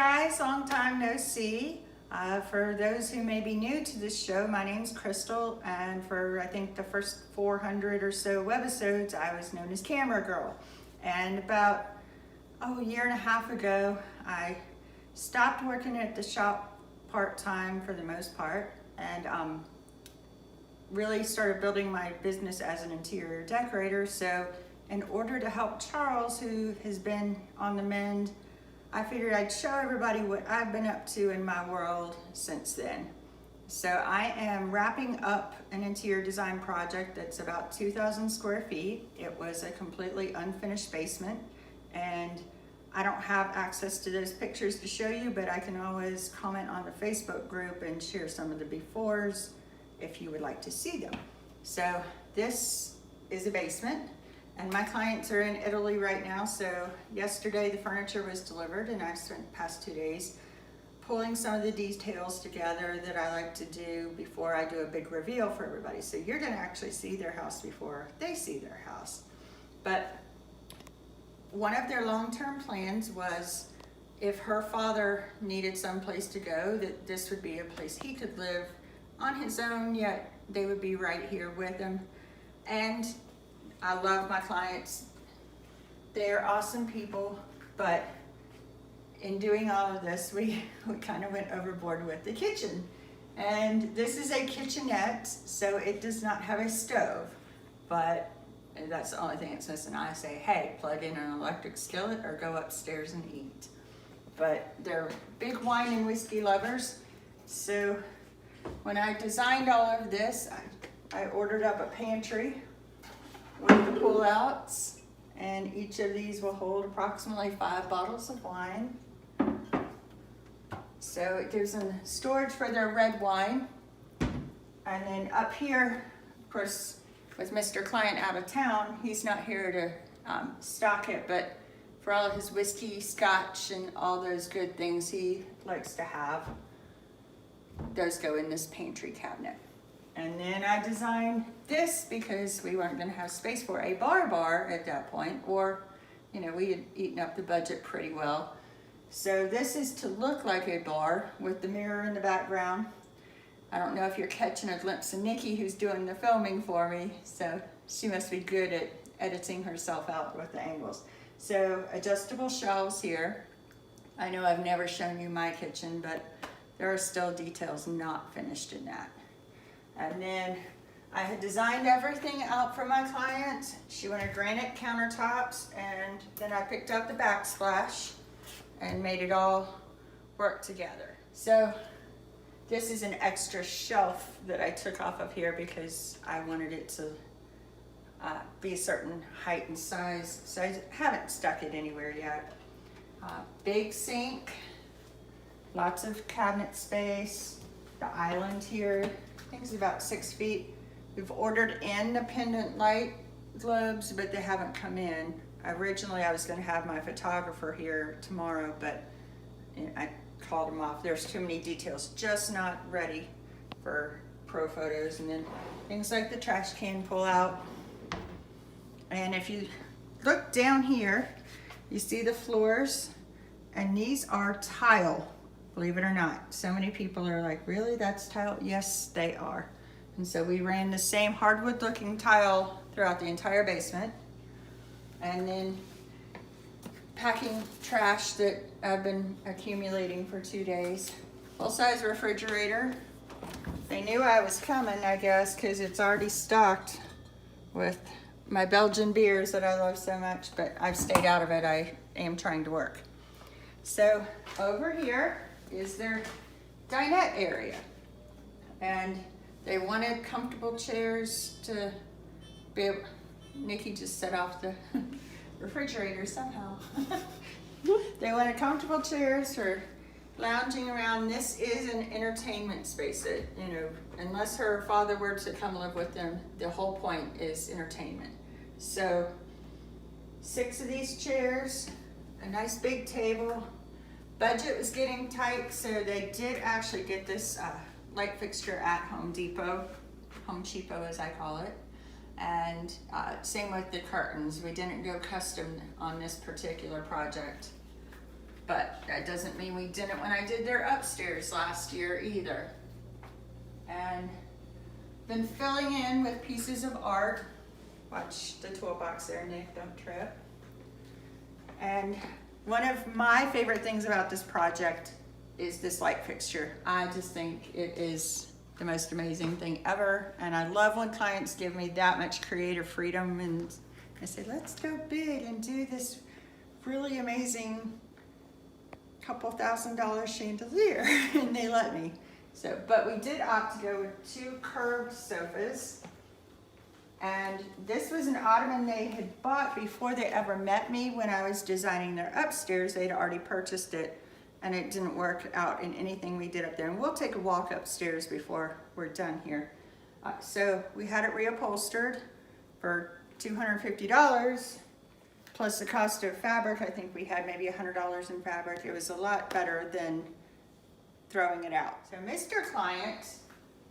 guys, long time no see. For those who may be new to this show, my name's Crystal, and for I think the first 400 or so webisodes, I was known as Camera Girl. And about a year and a half ago, I stopped working at the shop part-time for the most part, and really started building my business as an interior decorator. So in order to help Charles, who has been on the mend, I figured I'd show everybody what I've been up to in my world since then. So I am wrapping up an interior design project that's about 2,000 square feet. It was a completely unfinished basement, and I don't have access to those pictures to show you, but I can always comment on the Facebook group and share some of the befores if you would like to see them. So this is a basement. And my clients are in Italy right now, so yesterday the furniture was delivered, and I spent the past 2 days pulling some of the details together that I like to do before I do a big reveal for everybody. So you're gonna actually see their house before they see their house. But one of their long-term plans was if her father needed some place to go, that this would be a place he could live on his own, yet they would be right here with him. And I love my clients. They're awesome people, but in doing all of this, we kind of went overboard with the kitchen. And this is a kitchenette, so it does not have a stove, but that's the only thing it's missing. I say, hey, plug in an electric skillet or go upstairs and eat. But they're big wine and whiskey lovers. So when I designed all of this, I ordered up a pantry with the pull-outs, and each of these will hold approximately 5 bottles of wine. So it gives them storage for their red wine. And then up here, of course, with Mr. Client out of town, he's not here to stock it, but for all of his whiskey, scotch, and all those good things he likes to have, those go in this pantry cabinet. And then I designed this because we weren't going to have space for a bar at that point, or, you know, we had eaten up the budget pretty well. So this is to look like a bar with the mirror in the background. I don't know if you're catching a glimpse of Nikki, who's doing the filming for me, so she must be good at editing herself out with the angles. So adjustable shelves here. I know I've never shown you my kitchen, but there are still details not finished in that. And then I had designed everything out for my client. She wanted granite countertops, and then I picked up the backsplash and made it all work together. So this is an extra shelf that I took off of here because I wanted it to be a certain height and size. So I haven't stuck it anywhere yet. Big sink, lots of cabinet space. The island here, I think it's about 6 feet. We've ordered in the pendant light globes, but they haven't come in. Originally, I was going to have my photographer here tomorrow, but I called him off. There's too many details, just not ready for pro photos. And then things like the trash can pull out. And if you look down here, you see the floors, and these are tile. Believe it or not. So many people are like, really, that's tile? Yes, they are. And so we ran the same hardwood looking tile throughout the entire basement. And then packing trash that I've been accumulating for 2 days. Full-size refrigerator. They knew I was coming, I guess, because it's already stocked with my Belgian beers that I love so much, but I've stayed out of it. I am trying to work. So over here is their dinette area, and they wanted comfortable chairs to be able. Nikki just set off the refrigerator somehow. They wanted comfortable chairs for lounging around. This is an entertainment space. That, you know, unless her father were to come live with them, the whole point is entertainment. So 6 of these chairs, a nice big table. Budget was getting tight, so they did actually get this light fixture at Home Depot, Home Cheapo as I call it. And same with the curtains. We didn't go custom on this particular project. but that doesn't mean we didn't when I did their upstairs last year either. And been filling in with pieces of art. Watch the toolbox there, Nick, don't trip. And one of my favorite things about this project is this light fixture. I just think it is the most amazing thing ever. And I love when clients give me that much creative freedom and I say, let's go big and do this really amazing couple $1,000 chandelier, and they let me. So, but we did opt to go with 2 curved sofas. And this was an ottoman they had bought before they ever met me when I was designing their upstairs. They'd already purchased it and it didn't work out in anything we did up there. And we'll take a walk upstairs before we're done here. So we had it reupholstered for $250 plus the cost of fabric. I think we had maybe $100 in fabric. It was a lot better than throwing it out. So Mr. Client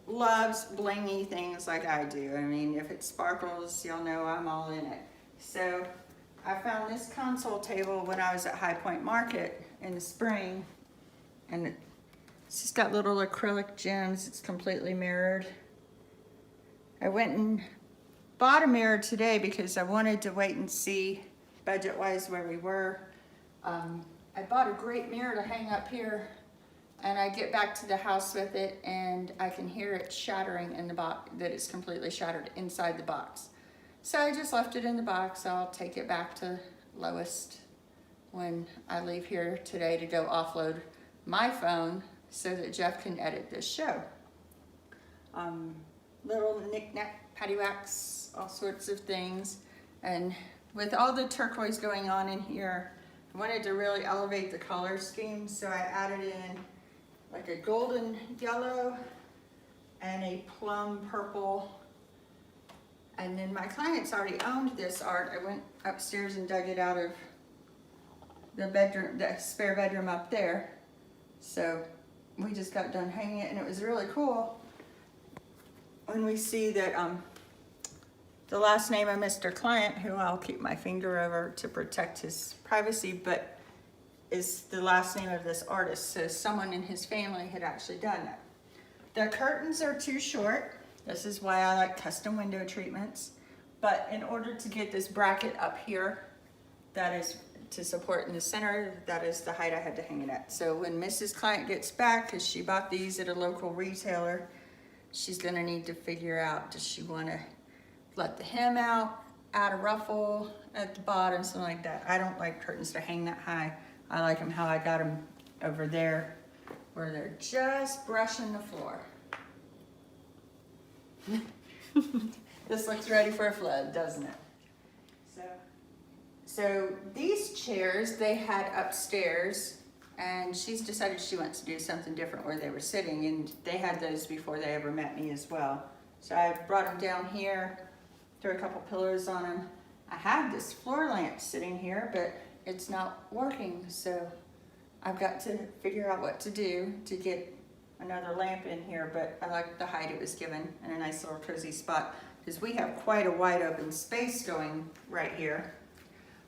loves blingy things like I do. I mean, if it sparkles, you'll know I'm all in it. So I found this console table when I was at High Point Market in the spring, and it's just got little acrylic gems. It's completely mirrored. I went and bought a mirror today because I wanted to wait and see budget-wise where we were. I bought a great mirror to hang up here, and I get back to the house with it and I can hear it shattering in the box, that it's completely shattered inside the box. So I just left it in the box. I'll take it back to Lowest when I leave here today to go offload my phone so that Jeff can edit this show. Little knick-knack, paddywhacks, all sorts of things. And with all the turquoise going on in here, I wanted to really elevate the color scheme, so I added in like a golden yellow and a plum purple. And then my clients already owned this art. I went upstairs and dug it out of the bedroom, the spare bedroom up there. So we just got done hanging it, and it was really cool when we see that the last name of Mr. Client, who I'll keep my finger over to protect his privacy, but is the last name of this artist. So someone in his family had actually done that. The curtains are too short. This is why I like custom window treatments. But in order to get this bracket up here, that is to support in the center, that is the height I had to hang it at. So when Mrs. Client gets back, because she bought these at a local retailer, she's gonna need to figure out, does she wanna let the hem out, add a ruffle at the bottom, something like that. I don't like curtains to hang that high. I like them how I got them over there, where they're just brushing the floor. This looks ready for a flood, doesn't it? So these chairs they had upstairs, and she's decided she wants to do something different where they were sitting, and they had those before they ever met me as well. So I brought them down here, threw a couple pillows on them. I have this floor lamp sitting here, but it's not working, so I've got to figure out what to do to get another lamp in here, but I like the height it was given and a nice little cozy spot, because we have quite a wide open space going right here.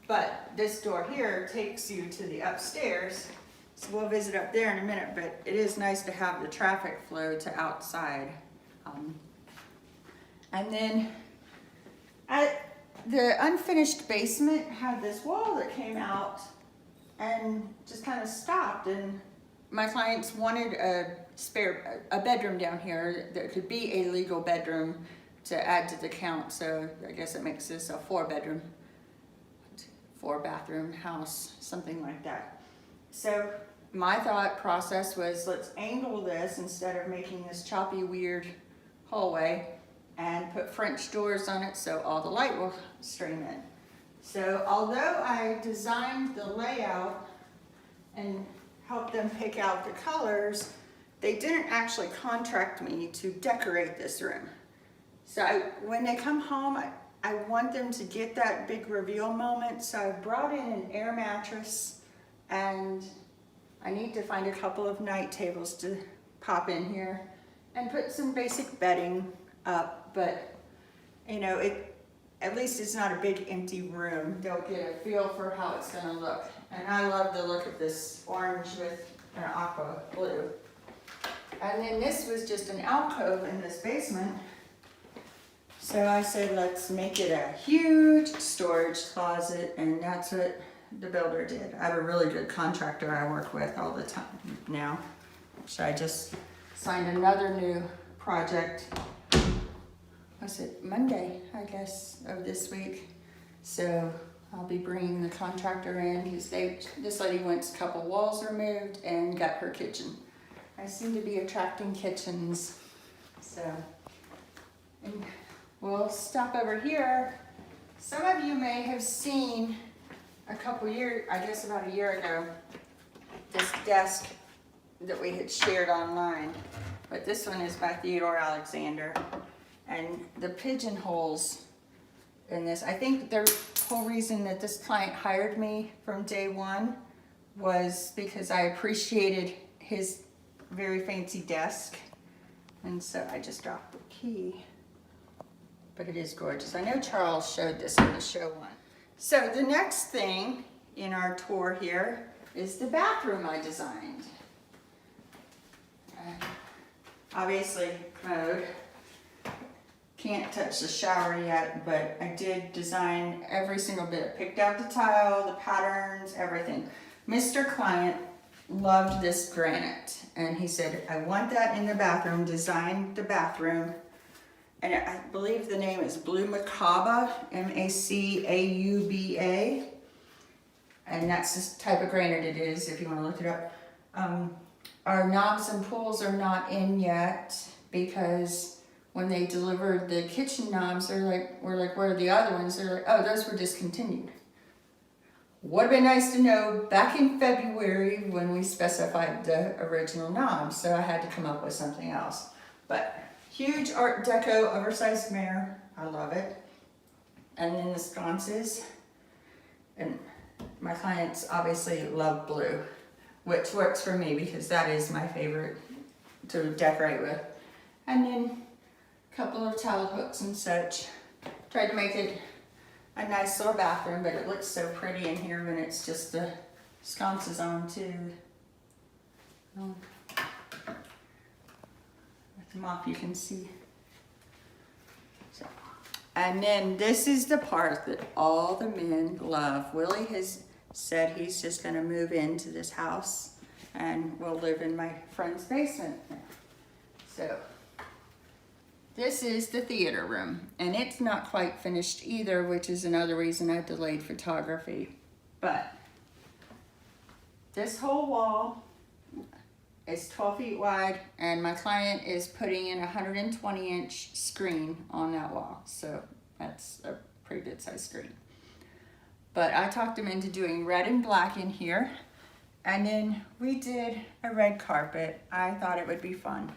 But this door here takes you to the upstairs, so we'll visit up there in a minute, but it is nice to have the traffic flow to outside. And then the unfinished basement had this wall that came out and just kind of stopped, and my clients wanted a bedroom down here that could be a legal bedroom to add to the count, so I guess it makes this a 4-bedroom, 4-bathroom house, something like that. So my thought process was, let's angle this instead of making this choppy, weird hallway, and put French doors on it so all the light will stream in. So although I designed the layout and helped them pick out the colors, they didn't actually contract me to decorate this room. So when they come home, I want them to get that big reveal moment. So I brought in an air mattress, and I need to find a couple of night tables to pop in here and put some basic bedding up. But you know, at least it's not a big empty room. They'll get a feel for how it's gonna look. And I love the look of this orange with an aqua blue. And then this was just an alcove in this basement. So I said, let's make it a huge storage closet, and that's what the builder did. I have a really good contractor I work with all the time now. So I just signed another new project. Was it Monday, I guess, of this week? So I'll be bringing the contractor in because this lady wants a couple walls removed and got her kitchen. I seem to be attracting kitchens. So, and we'll stop over here. Some of you may have seen a couple years, I guess about a year ago, this desk that we had shared online. But this one is by Theodore Alexander. And the pigeonholes in this, I think the whole reason that this client hired me from day one was because I appreciated his very fancy desk. And so I just dropped the key. But it is gorgeous. I know Charles showed this in the show one. So the next thing in our tour here is the bathroom I designed. Obviously, commode. Can't touch the shower yet, but I did design every single bit. Picked out the tile, the patterns, everything. Mr. Client loved this granite, and he said, I want that in the bathroom. Designed the bathroom, and I believe the name is Blue Macauba, M-A-C-A-U-B-A, and that's the type of granite it is, if you want to look it up. Our knobs and pulls are not in yet because when they delivered the kitchen knobs, we're like, where are the other ones? They're like, oh, those were discontinued. Would have been nice to know back in February when we specified the original knobs, so I had to come up with something else. But huge Art Deco oversized mirror, I love it. And then the sconces, and my clients obviously love blue, which works for me because that is my favorite to decorate with. And then couple of towel hooks and such. Tried to make it a nice little bathroom, but it looks so pretty in here when it's just the sconces on too. With the mop you can see. So, and then this is the part that all the men love. Willie has said he's just gonna move into this house and we'll live in my friend's basement now. So, this is the theater room, and it's not quite finished either, which is another reason I delayed photography. But this whole wall is 12 feet wide, and my client is putting in a 120-inch screen on that wall. So that's a pretty good size screen. But I talked him into doing red and black in here. And then we did a red carpet. I thought it would be fun.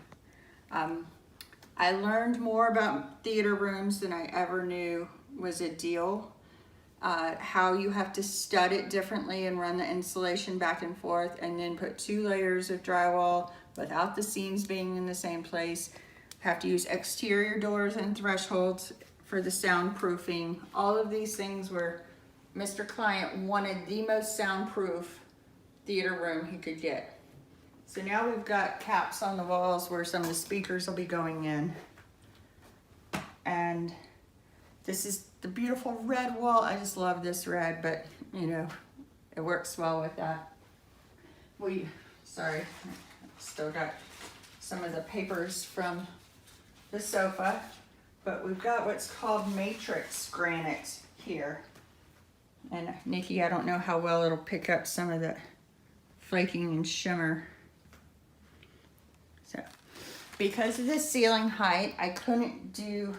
I learned more about theater rooms than I ever knew was a deal. How you have to stud it differently and run the insulation back and forth, and then put 2 layers of drywall without the seams being in the same place. Have to use exterior doors and thresholds for the soundproofing. All of these things were Mr. Client wanted the most soundproof theater room he could get. So now we've got caps on the walls where some of the speakers will be going in. And this is the beautiful red wall. I just love this red, but you know, it works well with that. Sorry, still got some of the papers from the sofa, but we've got what's called matrix granite here. And Nikki, I don't know how well it'll pick up some of the flaking and shimmer. So, because of the ceiling height, I couldn't do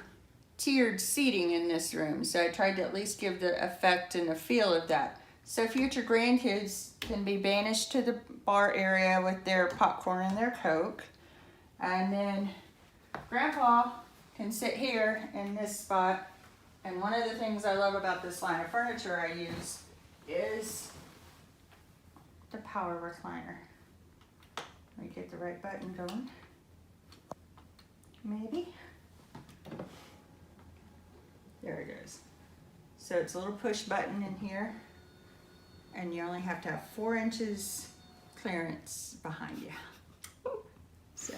tiered seating in this room, so I tried to at least give the effect and the feel of that. So future grandkids can be banished to the bar area with their popcorn and their Coke, and then Grandpa can sit here in this spot. And one of the things I love about this line of furniture I use is the power recliner. Let me get the right button going. Maybe. There it goes. So it's a little push button in here, and you only have to have 4 inches clearance behind you. So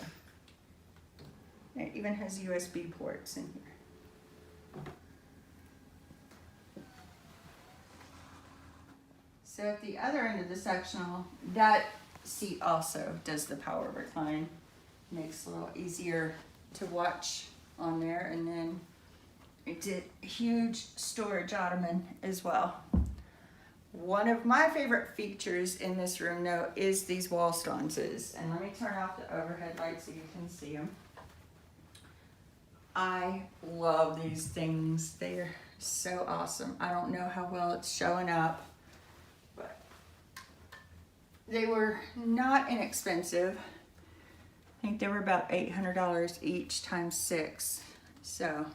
it even has USB ports in here. So at the other end of the sectional, that seat also does the power recline. Makes it a little easier to watch on there. And then it did huge storage ottoman as well. One of my favorite features in this room though is these wall sconces. And let me turn off the overhead light so you can see them. I love these things. They're so awesome. I don't know how well it's showing up, but they were not inexpensive. I think they were about $800 each times 6. So,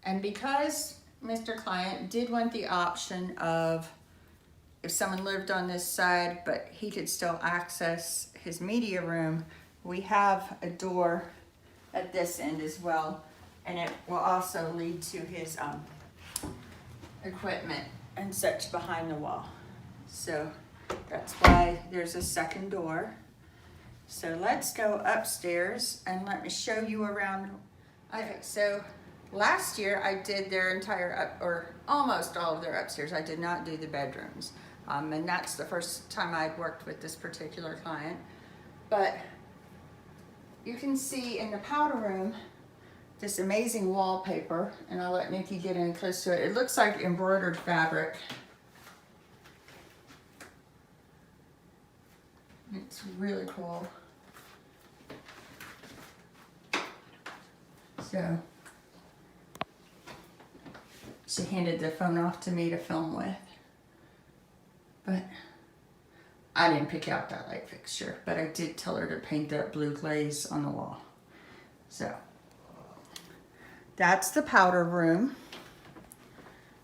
and because Mr. Client did want the option of if someone lived on this side, but he could still access his media room, we have a door at this end as well, and it will also lead to his equipment and such behind the wall. So that's why there's a second door. So let's go upstairs and let me show you around. Okay, so last year I did their entire or almost all of their upstairs. I did not do the bedrooms. And that's the first time I'd worked with this particular client. But you can see in the powder room this amazing wallpaper, and I'll let Nikki get in close to it. It looks like embroidered fabric. It's really cool. So she handed the phone off to me to film with. But I didn't pick out that light fixture, but I did tell her to paint that blue glaze on the wall. So that's the powder room.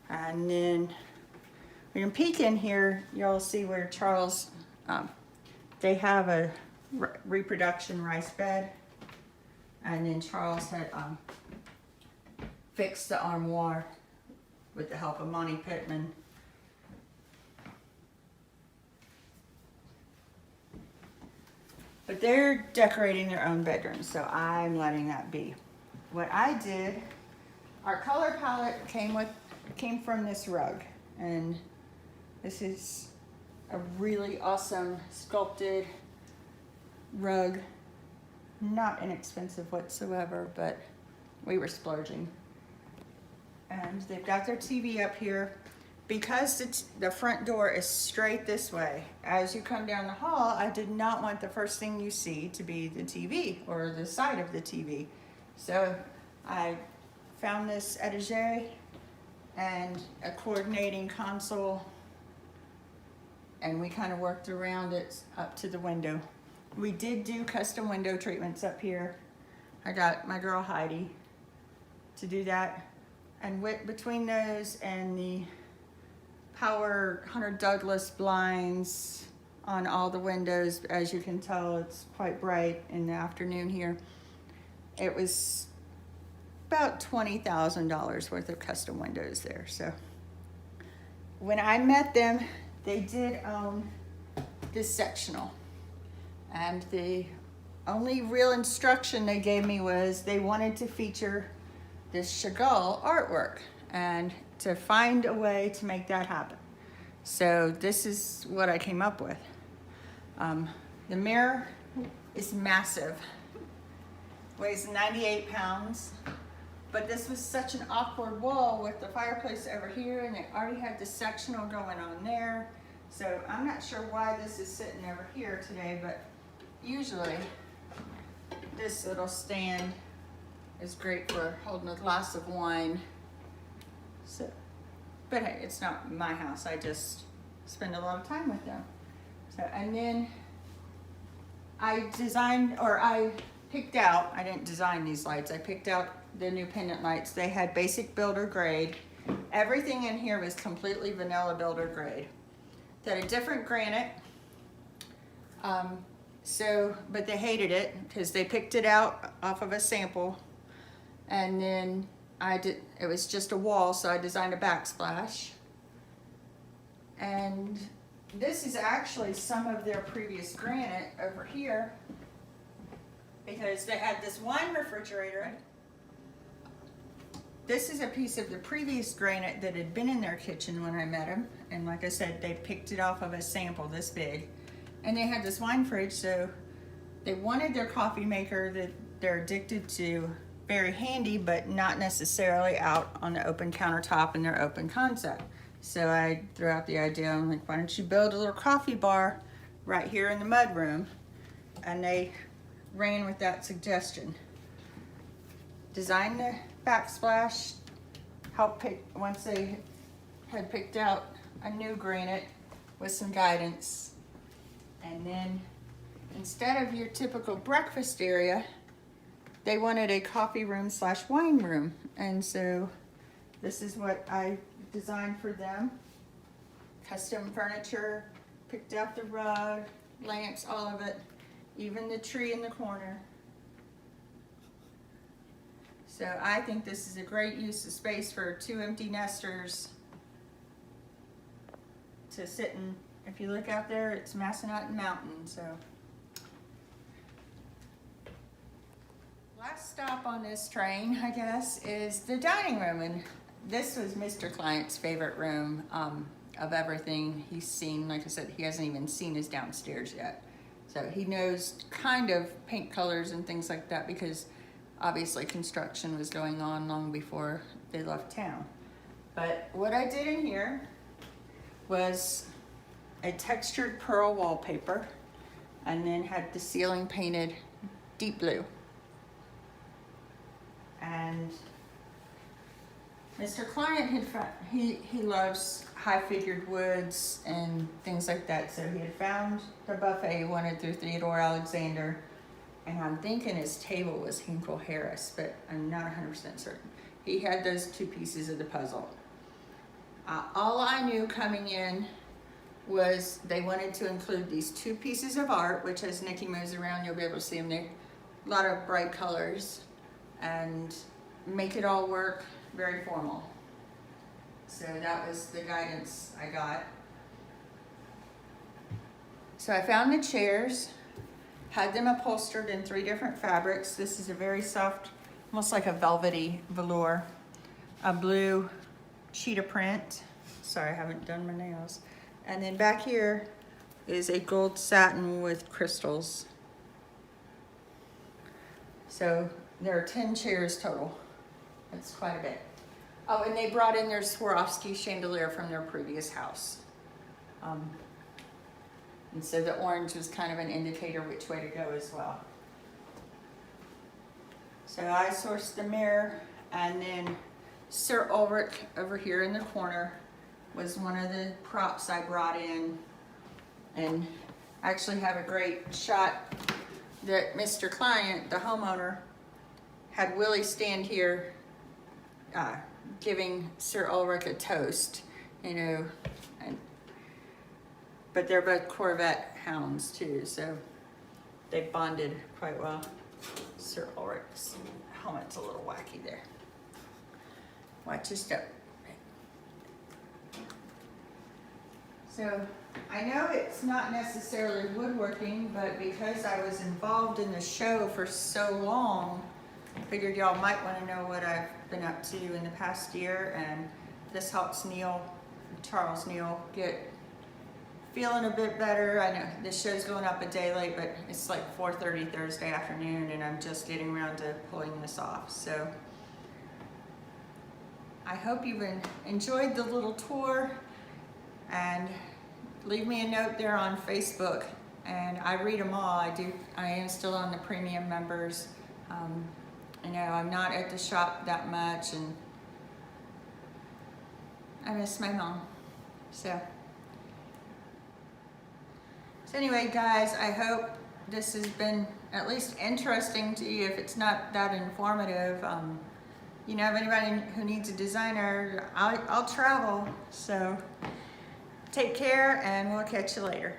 And then we can peek in here, you'll see where Charles, they have a reproduction rice bed. And then Charles had fixed the armoire with the help of Monty Pittman. But they're decorating their own bedrooms, so I'm letting that be. What I did, our color palette came from this rug, and this is a really awesome sculpted rug. Not inexpensive whatsoever, but we were splurging. And they've got their TV up here. Because the front door is straight this way, as you come down the hall, I did not want the first thing you see to be the TV or the side of the TV. So I found this etagere and a coordinating console, and we kind of worked around it up to the window. We did do custom window treatments up here. I got my girl Heidi to do that. And between those and the Power Hunter Douglas blinds on all the windows, as you can tell, it's quite bright in the afternoon here. It was about $20,000 worth of custom windows there. So when I met them, they did own this sectional. And the only real instruction they gave me was they wanted to feature this Chagall artwork and to find a way to make that happen. So this is what I came up with. The mirror is massive, weighs 98 pounds, but this was such an awkward wall with the fireplace over here, and it already had the sectional going on there. So I'm not sure why this is sitting over here today, but usually this little stand is great for holding a glass of wine. So, but hey, it's not my house. I just spend a lot of time with them. So, and then I picked out, I didn't design these lights. I picked out the new pendant lights. They had basic builder grade. Everything in here was completely vanilla builder grade. They had a different granite. But they hated it because they picked it out off of a sample. And then it was just a wall, so I designed a backsplash. And this is actually some of their previous granite over here, because they had this wine refrigerator. This is a piece of the previous granite that had been in their kitchen when I met them. And like I said, they picked it off of a sample this big. And they had this wine fridge, so they wanted their coffee maker that they're addicted to very handy, but not necessarily out on the open countertop in their open concept. So I threw out the idea, I'm like, why don't you build a little coffee bar right here in the mudroom? And they ran with that suggestion. Designed the backsplash, once they had picked out a new granite with some guidance. And then instead of your typical breakfast area, they wanted a coffee room / wine room. And so this is what I designed for them. Custom furniture, picked out the rug, lamps, all of it, even the tree in the corner. So I think this is a great use of space for 2 empty nesters to sit in. If you look out there, it's Massanutten Mountain, so. Last stop on this train, I guess, is the dining room. And this was Mr. Client's favorite room of everything he's seen. Like I said, he hasn't even seen his downstairs yet. So he knows kind of paint colors and things like that, because obviously construction was going on long before they left town. But what I did in here was a textured pearl wallpaper, and then had the ceiling painted deep blue. And Mr. Client had found, he loves high figured woods and things like that, so he had found the buffet he wanted through Theodore Alexander. And I'm thinking his table was Hinkle Harris, but I'm not 100% certain. He had those 2 pieces of the puzzle. All I knew coming in was they wanted to include these 2 pieces of art, which as Nikki moves around, you'll be able to see them there. A lot of bright colors, and make it all work very formal. So that was the guidance I got. So I found the chairs. Had them upholstered in 3 different fabrics. This is a very soft, almost like a velvety velour. A blue cheetah print. Sorry, I haven't done my nails. And then back here is a gold satin with crystals. So there are 10 chairs total. That's quite a bit. Oh, and they brought in their Swarovski chandelier from their previous house. And so the orange was kind of an indicator which way to go as well. So I sourced the mirror, and then Sir Ulrich over here in the corner was one of the props I brought in. And I actually have a great shot that Mr. Client, the homeowner, had Willie stand here giving Sir Ulrich a toast, you know. But they're both Corvette hounds too, so they bonded quite well. Sir Ulrich's helmet's a little wacky there. Watch your step. So I know it's not necessarily woodworking, but because I was involved in the show for so long, I figured y'all might want to know what I've been up to in the past year, and this helps Charles Neal, get feeling a bit better. I know this show's going up a day late, but it's like 4:30 Thursday afternoon, and I'm just getting around to pulling this off. So I hope you've enjoyed the little tour, and leave me a note there on Facebook, and I read them all. I am still on the premium members. I know I'm not at the shop that much, and I miss my mom. So anyway, guys, I hope this has been at least interesting to you. If it's not that informative, you know, if anybody who needs a designer, I'll travel. So take care, and we'll catch you later.